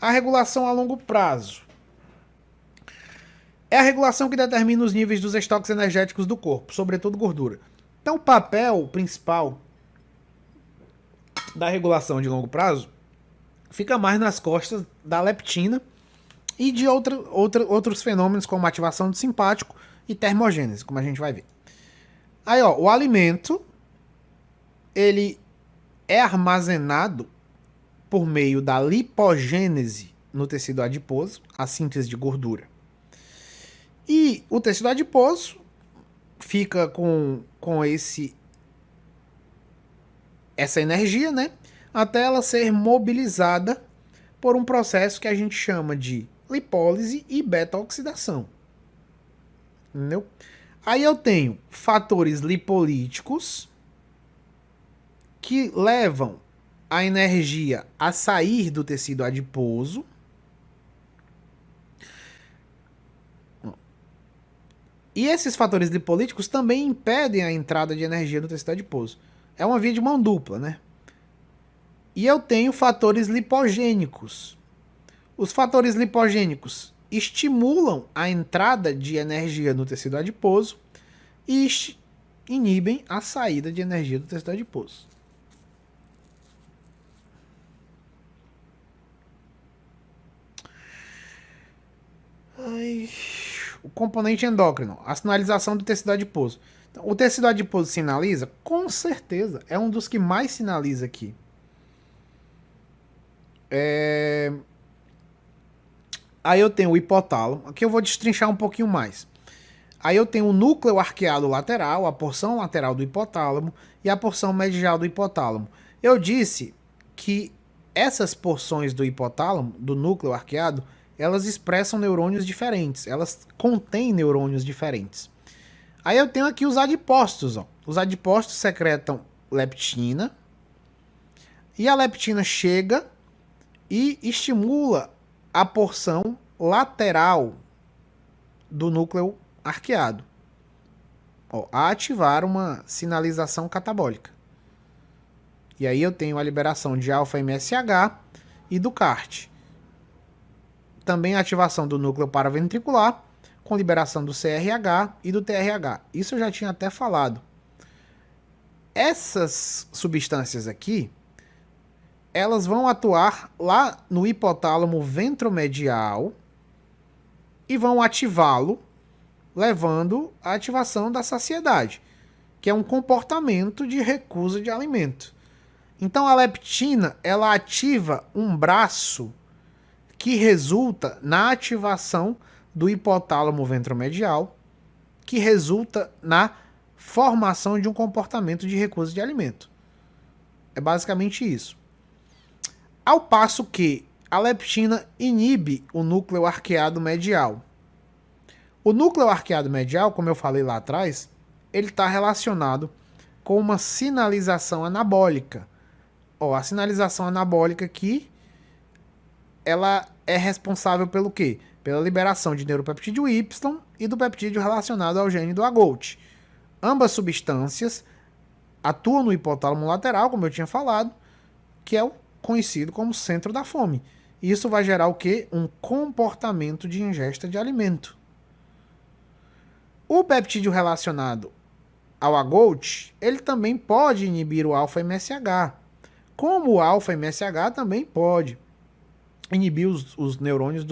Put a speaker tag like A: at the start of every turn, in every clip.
A: A regulação a longo prazo é a regulação que determina os níveis dos estoques energéticos do corpo, sobretudo gordura. Então, o papel principal da regulação de longo prazo fica mais nas costas da leptina e de outros fenômenos como ativação do simpático e termogênese, como a gente vai ver. Aí, ó, o alimento ele é armazenado por meio da lipogênese no tecido adiposo, a síntese de gordura. E o tecido adiposo fica com essa energia, né? Até ela ser mobilizada por um processo que a gente chama de lipólise e beta-oxidação. Entendeu? Aí eu tenho fatores lipolíticos que levam a energia a sair do tecido adiposo. E esses fatores lipolíticos também impedem a entrada de energia no tecido adiposo. É uma via de mão dupla, né? E eu tenho fatores lipogênicos. Os fatores lipogênicos estimulam a entrada de energia no tecido adiposo e inibem a saída de energia do tecido adiposo. O componente endócrino, a sinalização do tecido adiposo. Então, o tecido adiposo sinaliza? Com certeza, é um dos que mais sinaliza aqui. Aí eu tenho o hipotálamo, aqui eu vou destrinchar um pouquinho mais. Aí eu tenho o núcleo arqueado lateral, a porção lateral do hipotálamo e a porção medial do hipotálamo. Eu disse que essas porções do hipotálamo, do núcleo arqueado, elas expressam neurônios diferentes, elas contêm neurônios diferentes. Aí eu tenho aqui os adipócitos. Ó. Os adipócitos secretam leptina e a leptina chega e estimula a porção lateral do núcleo arqueado, ó, a ativar uma sinalização catabólica. E aí eu tenho a liberação de alfa-MSH e do CART. Também a ativação do núcleo paraventricular, com liberação do CRH e do TRH. Isso eu já tinha até falado. Essas substâncias aqui, elas vão atuar lá no hipotálamo ventromedial e vão ativá-lo, levando à ativação da saciedade, que é um comportamento de recusa de alimento. Então a leptina, ela ativa um braço que resulta na ativação do hipotálamo ventromedial, que resulta na formação de um comportamento de recusa de alimento. É basicamente isso. Ao passo que a leptina inibe o núcleo arqueado medial. O núcleo arqueado medial, como eu falei lá atrás, ele está relacionado com uma sinalização anabólica. Ó, a sinalização anabólica aqui, ela é responsável pelo quê? Pela liberação de neuropeptídeo Y e do peptídeo relacionado ao gene do AGOT. Ambas substâncias atuam no hipotálamo lateral, como eu tinha falado, que é o conhecido como centro da fome. Isso vai gerar o quê? Um comportamento de ingesta de alimento. O peptídeo relacionado ao AGOT, ele também pode inibir o alfa-MSH. Como o alfa-MSH também pode inibir os neurônios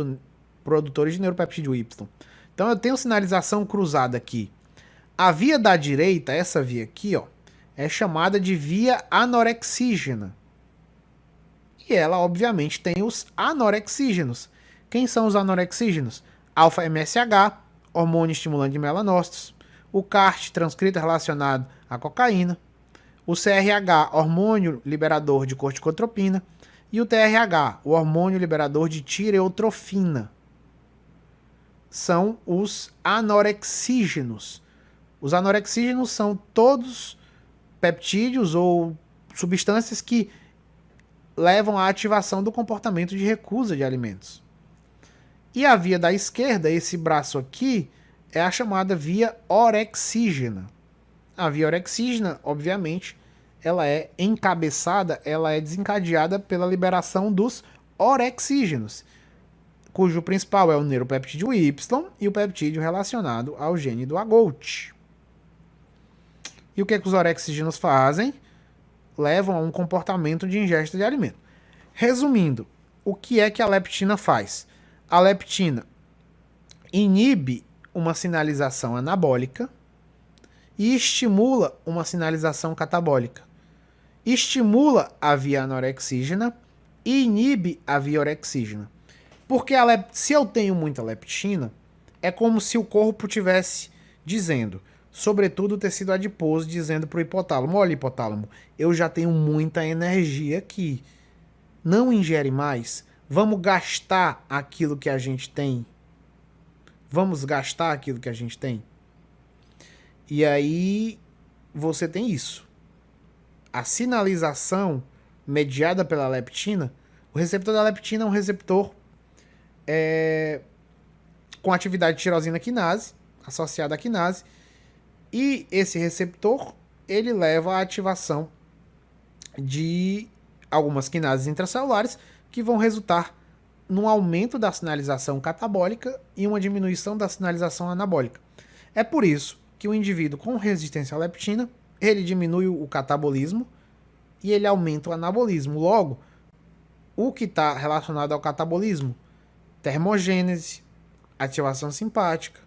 A: produtores de neuropeptídeo Y. Então eu tenho sinalização cruzada aqui. A via da direita, essa via aqui, ó, é chamada de via anorexígena. E ela, obviamente, tem os anorexígenos. Quem são os anorexígenos? Alfa-MSH, hormônio estimulante de melanócitos. O CART, transcrito relacionado à cocaína. O CRH, hormônio liberador de corticotropina. E o TRH, o hormônio liberador de tireotrofina. São os anorexígenos. Os anorexígenos são todos peptídeos ou substâncias que levam à ativação do comportamento de recusa de alimentos. E a via da esquerda, esse braço aqui, é a chamada via orexígena. A via orexígena, obviamente, ela é encabeçada, ela é desencadeada pela liberação dos orexígenos, cujo principal é o neuropeptídeo Y e o peptídeo relacionado ao gene do AGOT. E o que os orexígenos fazem? Levam a um comportamento de ingesta de alimento. Resumindo, o que é que a leptina faz? A leptina inibe uma sinalização anabólica e estimula uma sinalização catabólica. Estimula a via anorexígena e inibe a via orexígena. Porque se eu tenho muita leptina, é como se o corpo tivesse dizendo, sobretudo o tecido adiposo, dizendo para o hipotálamo, olha hipotálamo, eu já tenho muita energia aqui, não ingere mais, vamos gastar aquilo que a gente tem. Vamos gastar aquilo que a gente tem. E aí você tem isso. A sinalização mediada pela leptina, o receptor da leptina é um receptor com atividade de tirosina quinase, associada à quinase, e esse receptor ele leva à ativação de algumas quinases intracelulares que vão resultar num aumento da sinalização catabólica e uma diminuição da sinalização anabólica. É por isso que o indivíduo com resistência à leptina, ele diminui o catabolismo e ele aumenta o anabolismo. Logo, o que está relacionado ao catabolismo? Termogênese, ativação simpática,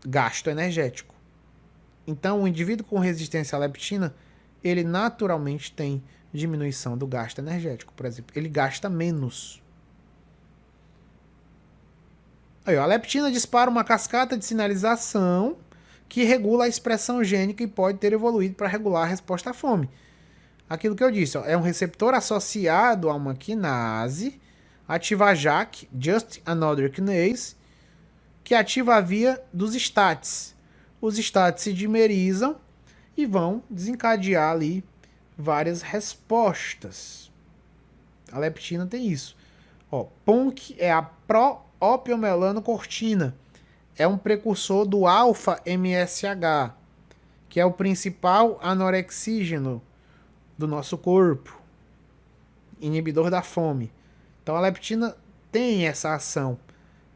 A: gasto energético. Então, o indivíduo com resistência à leptina, ele naturalmente tem diminuição do gasto energético, por exemplo. Ele gasta menos. Aí, a leptina dispara uma cascata de sinalização que regula a expressão gênica e pode ter evoluído para regular a resposta à fome. Aquilo que eu disse, ó, é um receptor associado a uma quinase, ativa a JAK, Just Another Kinase, que ativa a via dos STATs. Os STATs se dimerizam e vão desencadear ali várias respostas. A leptina tem isso. Ó, PONC é a proopiomelanocortina. É um precursor do alfa-MSH, que é o principal anorexígeno do nosso corpo, inibidor da fome. Então a leptina tem essa ação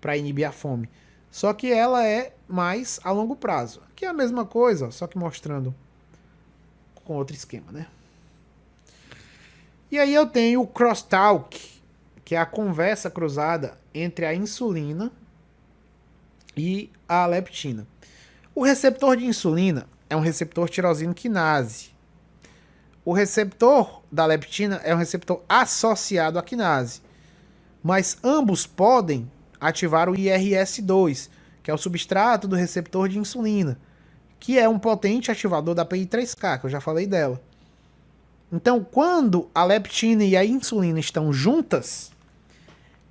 A: para inibir a fome. Só que ela é mais a longo prazo. Que é a mesma coisa, só que mostrando com outro esquema, né? E aí eu tenho o crosstalk, que é a conversa cruzada entre a insulina e a leptina. O receptor de insulina é um receptor tirosina quinase. O receptor da leptina é um receptor associado à quinase. Mas ambos podem ativar o IRS2, que é o substrato do receptor de insulina, que é um potente ativador da PI3K, que eu já falei dela. Então, quando a leptina e a insulina estão juntas,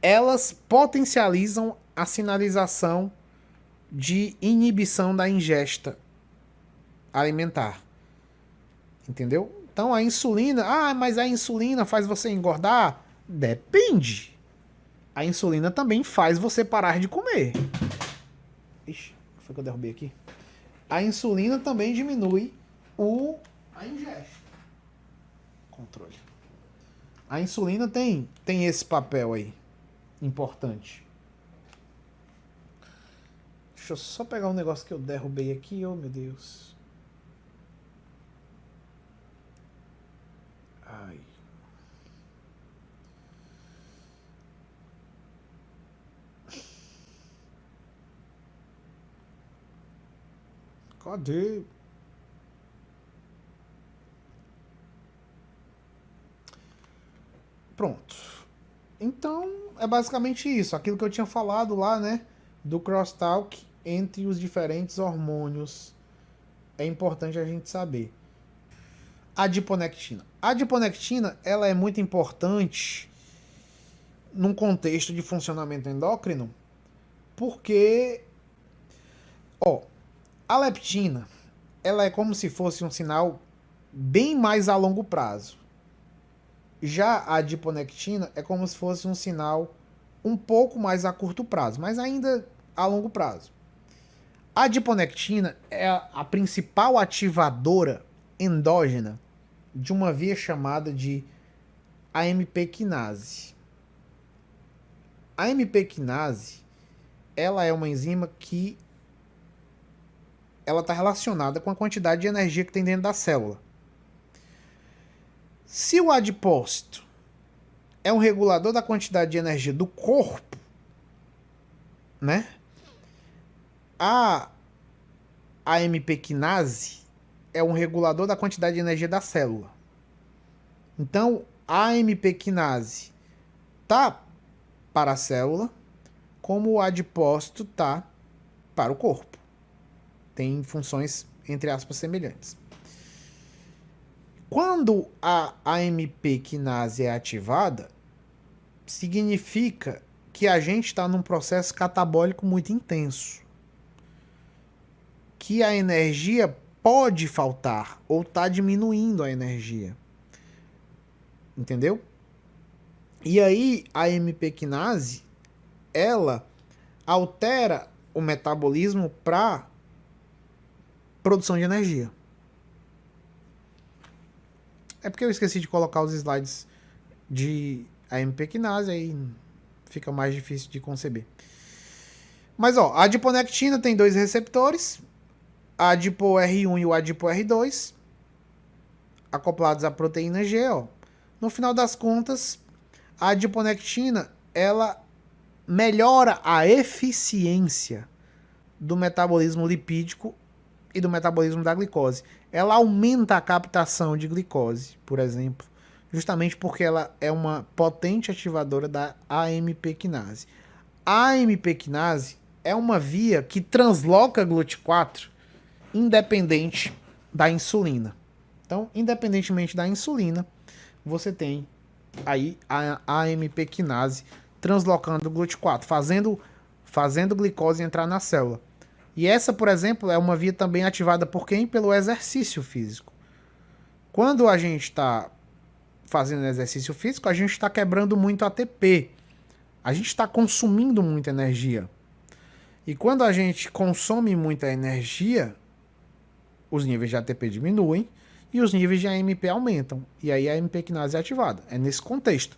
A: elas potencializam a sinalização de inibição da ingesta alimentar. Entendeu? Então, a insulina... mas a insulina faz você engordar? Depende. A insulina também faz você parar de comer. Ixi, o que foi que eu derrubei aqui? A insulina também diminui a ingesta. Controle. A insulina tem esse papel aí. Importante. Deixa eu só pegar um negócio que eu derrubei aqui. Oh, meu Deus. Ai. Cadê? Pronto. Então, é basicamente isso. Aquilo que eu tinha falado lá, né? Do crosstalk entre os diferentes hormônios. É importante a gente saber. Adiponectina. A adiponectina, ela é muito importante num contexto de funcionamento endócrino, porque, a leptina, ela é como se fosse um sinal bem mais a longo prazo. Já a adiponectina é como se fosse um sinal um pouco mais a curto prazo, mas ainda a longo prazo. A adiponectina é a principal ativadora endógena de uma via chamada de AMP quinase. A AMP quinase, ela é uma enzima que ela está relacionada com a quantidade de energia que tem dentro da célula. Se o adipócito é um regulador da quantidade de energia do corpo, né? A AMP quinase é um regulador da quantidade de energia da célula. Então, a AMP quinase tá para a célula, como o adipócito tá para o corpo. Tem funções, entre aspas, semelhantes. Quando a AMP quinase é ativada, significa que a gente está num processo catabólico muito intenso. Que a energia pode faltar ou está diminuindo a energia. Entendeu? E aí a AMP quinase, ela altera o metabolismo para produção de energia. É porque eu esqueci de colocar os slides de AMP quinase, aí fica mais difícil de conceber. Mas ó, a adiponectina tem 2 receptores, a ADPO-R1 e o ADPO-R2, acoplados à proteína G, ó. No final das contas, a adiponectina, ela melhora a eficiência do metabolismo lipídico e do metabolismo da glicose. Ela aumenta a captação de glicose, por exemplo, justamente porque ela é uma potente ativadora da AMP quinase. A AMP quinase é uma via que transloca GLUT4 independente da insulina. Então, independentemente da insulina, você tem aí a AMP quinase translocando o GLUT4, fazendo glicose entrar na célula. E essa, por exemplo, é uma via também ativada por quem? Pelo exercício físico. Quando a gente está fazendo exercício físico, a gente está quebrando muito ATP. A gente está consumindo muita energia. E quando a gente consome muita energia, os níveis de ATP diminuem e os níveis de AMP aumentam. E aí a AMP quinase é ativada. É nesse contexto.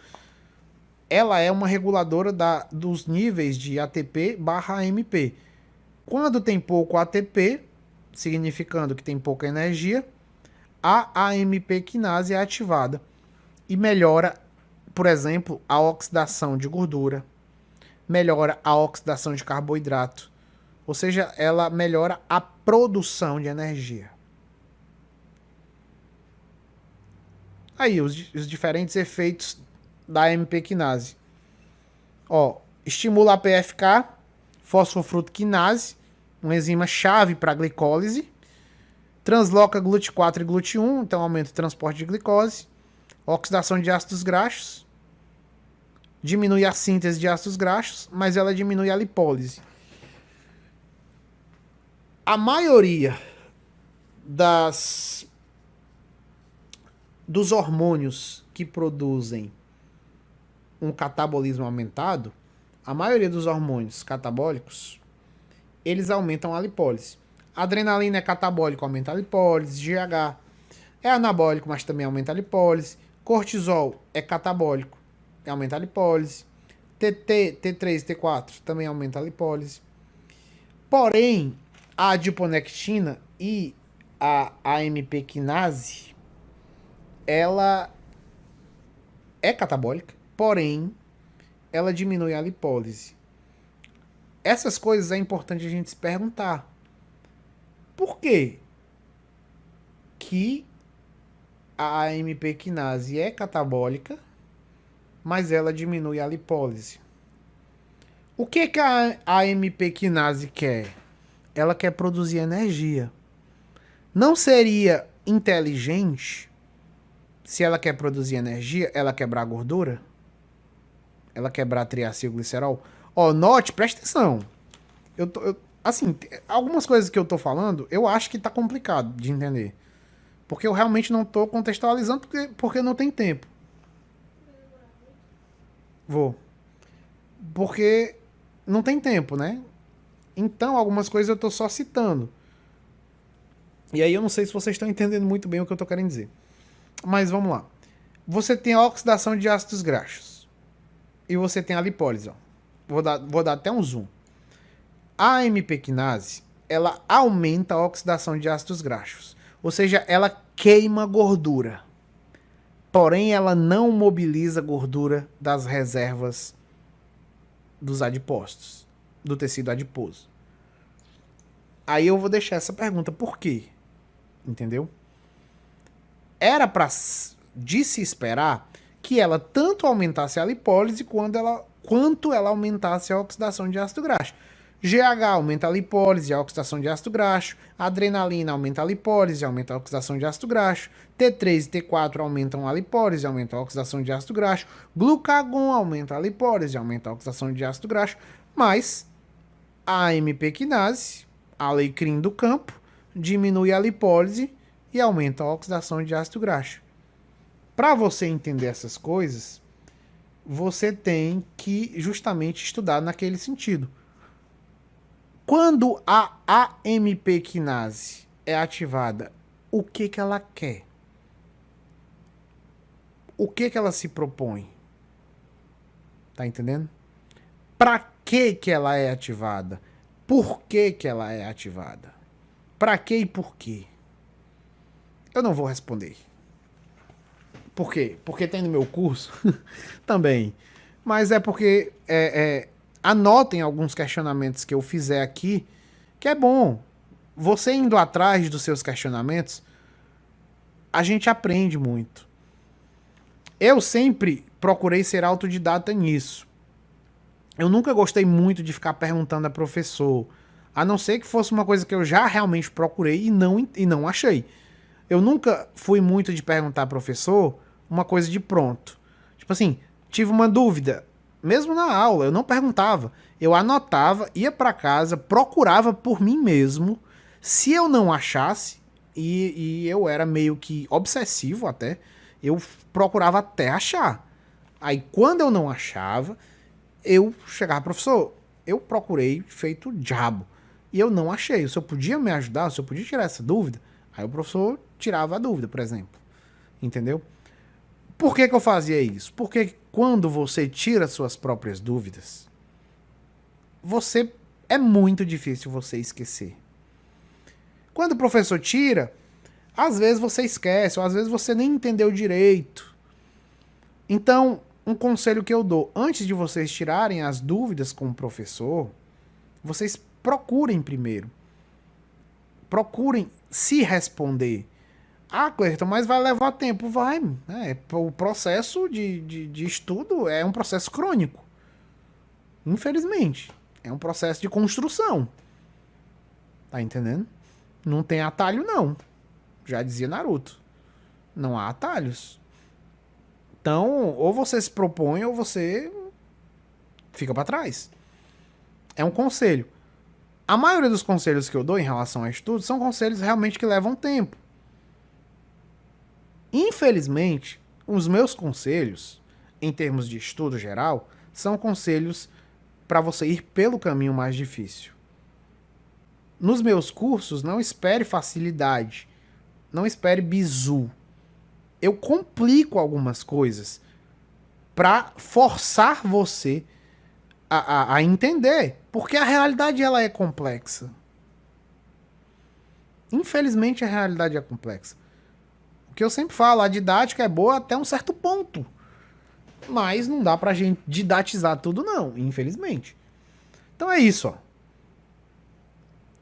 A: Ela é uma reguladora dos níveis de ATP barra AMP. Quando tem pouco ATP, significando que tem pouca energia, a AMP quinase é ativada e melhora, por exemplo, a oxidação de gordura, melhora a oxidação de carboidrato, ou seja, ela melhora a produção de energia. Aí, os diferentes efeitos da AMP quinase. Ó, estimula a PFK, fosfofrutoquinase, uma enzima chave para a glicólise. Transloca GLUT4 e GLUT1, então aumenta o transporte de glicose. Oxidação de ácidos graxos. Diminui a síntese de ácidos graxos, mas ela diminui a lipólise. A maioria dos hormônios que produzem um catabolismo aumentado, a maioria dos hormônios catabólicos, eles aumentam a lipólise. A adrenalina é catabólico, aumenta a lipólise. GH é anabólico, mas também aumenta a lipólise. Cortisol é catabólico, aumenta a lipólise. TT, T3, T4 também aumenta a lipólise. Porém, a adiponectina e a AMP quinase, ela é catabólica, porém, ela diminui a lipólise. Essas coisas é importante a gente se perguntar. Por quê que a AMP quinase é catabólica, mas ela diminui a lipólise? O que a AMP quinase quer? Ela quer produzir energia. Não seria inteligente, se ela quer produzir energia, ela quebrar gordura? Ela quebrar triacilglicerol? Ó, note, presta atenção. Assim, algumas coisas que eu tô falando, eu acho que tá complicado de entender. Porque eu realmente não tô contextualizando porque não tem tempo. Vou. Porque não tem tempo, né? Então, algumas coisas eu tô só citando. E aí eu não sei se vocês estão entendendo muito bem o que eu tô querendo dizer. Mas vamos lá. Você tem a oxidação de ácidos graxos. E você tem a lipólise. Ó. Vou dar até um zoom. A AMP quinase, ela aumenta a oxidação de ácidos graxos. Ou seja, ela queima gordura. Porém, ela não mobiliza gordura das reservas dos adipócitos, do tecido adiposo. Aí eu vou deixar essa pergunta, por quê? Entendeu? Era de se esperar que ela tanto aumentasse a lipólise quanto ela aumentasse a oxidação de ácido graxo. GH aumenta a lipólise e a oxidação de ácido graxo, a adrenalina aumenta a lipólise e aumenta a oxidação de ácido graxo, T3 e T4 aumentam a lipólise e aumentam a oxidação de ácido graxo, glucagon aumenta a lipólise e aumenta a oxidação de ácido graxo, mas a AMP quinase, a alecrim do campo, diminui a lipólise e aumenta a oxidação de ácido graxo. Para você entender essas coisas, você tem que justamente estudar naquele sentido. Quando a AMP quinase é ativada, o que ela quer? O que ela se propõe? Tá entendendo? Para que ela é ativada? Por que ela é ativada? Para que e por quê? Eu não vou responder. Por quê? Porque tem no meu curso também. Mas é porque anotem alguns questionamentos que eu fizer aqui, que é bom. Você indo atrás dos seus questionamentos, a gente aprende muito. Eu sempre procurei ser autodidata nisso. Eu nunca gostei muito de ficar perguntando a professor, a não ser que fosse uma coisa que eu já realmente procurei e não achei. Eu nunca fui muito de perguntar a professor uma coisa de pronto. Tipo assim, tive uma dúvida, mesmo na aula, eu não perguntava. Eu anotava, ia para casa, procurava por mim mesmo. Se eu não achasse, e eu era meio que obsessivo até, eu procurava até achar. Aí quando eu não achava, eu chegava, professor, eu procurei feito diabo. E eu não achei. O senhor podia me ajudar? O senhor podia tirar essa dúvida? Aí o professor tirava a dúvida, por exemplo. Entendeu? Por que eu fazia isso? Porque quando você tira suas próprias dúvidas, é muito difícil você esquecer. Quando o professor tira, às vezes você esquece, ou às vezes você nem entendeu direito. Então, um conselho que eu dou, antes de vocês tirarem as dúvidas com o professor, vocês procurem primeiro. Procurem se responder. Ah, Cleiton, mas vai levar tempo. Vai. O processo de estudo é um processo crônico. Infelizmente. É um processo de construção. Tá entendendo? Não tem atalho, não. Já dizia Naruto. Não há atalhos. Então, ou você se propõe ou você fica para trás. É um conselho. A maioria dos conselhos que eu dou em relação a estudo são conselhos realmente que levam tempo. Infelizmente, os meus conselhos, em termos de estudo geral, são conselhos para você ir pelo caminho mais difícil. Nos meus cursos, não espere facilidade. Não espere bizu. Eu complico algumas coisas para forçar você a entender. Porque a realidade ela é complexa. Infelizmente, a realidade é complexa. O que eu sempre falo, a didática é boa até um certo ponto. Mas não dá pra gente didatizar tudo, não, infelizmente. Então é isso, ó.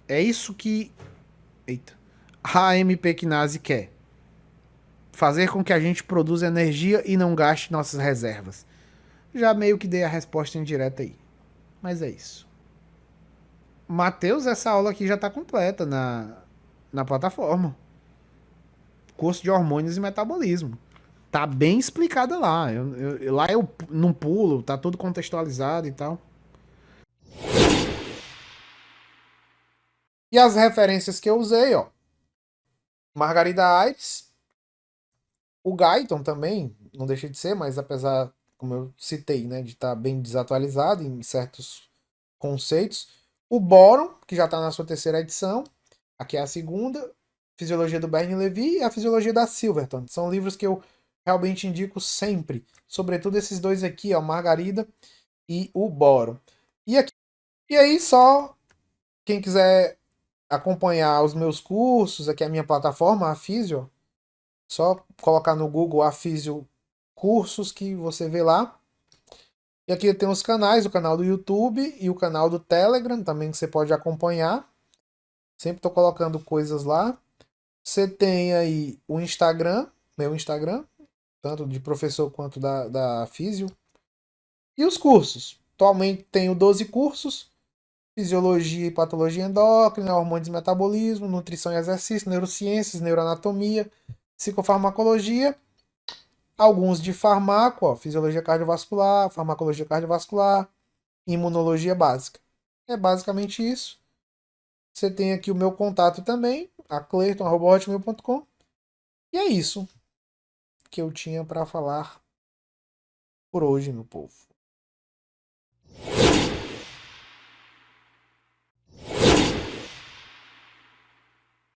A: É isso que a AMP quinase quer. Fazer com que a gente produza energia e não gaste nossas reservas. Já meio que dei a resposta indireta aí. Mas é isso. Matheus, essa aula aqui já tá completa na plataforma. Curso de hormônios e metabolismo. Tá bem explicada lá. Lá eu não pulo, tá tudo contextualizado e tal. E as referências que eu usei, ó. Margarida Aires. O Guyton também, não deixa de ser, mas apesar, como eu citei, né, de estar bem desatualizado em certos conceitos. O Boron, que já está na sua terceira edição. Aqui é a segunda. Fisiologia do Bernie Levy e a Fisiologia da Silverton. São livros que eu realmente indico sempre. Sobretudo esses dois aqui, ó, Margarida e o Boro. E, aqui, e aí, só quem quiser acompanhar os meus cursos, aqui é a minha plataforma, a Físio, só colocar no Google a Físio Cursos que você vê lá. E aqui tem os canais, o canal do YouTube e o canal do Telegram também que você pode acompanhar. Sempre estou colocando coisas lá. Você tem aí o Instagram, meu Instagram, tanto de professor quanto da Físio. E os cursos. Atualmente tenho 12 cursos. Fisiologia e patologia endócrina, hormônios e metabolismo, nutrição e exercício, neurociências, neuroanatomia, psicofarmacologia, alguns de farmaco, ó, fisiologia cardiovascular, farmacologia cardiovascular, imunologia básica. É basicamente isso. Você tem aqui o meu contato também, a cleiton.hotmail.com. E é isso que eu tinha para falar por hoje, meu povo.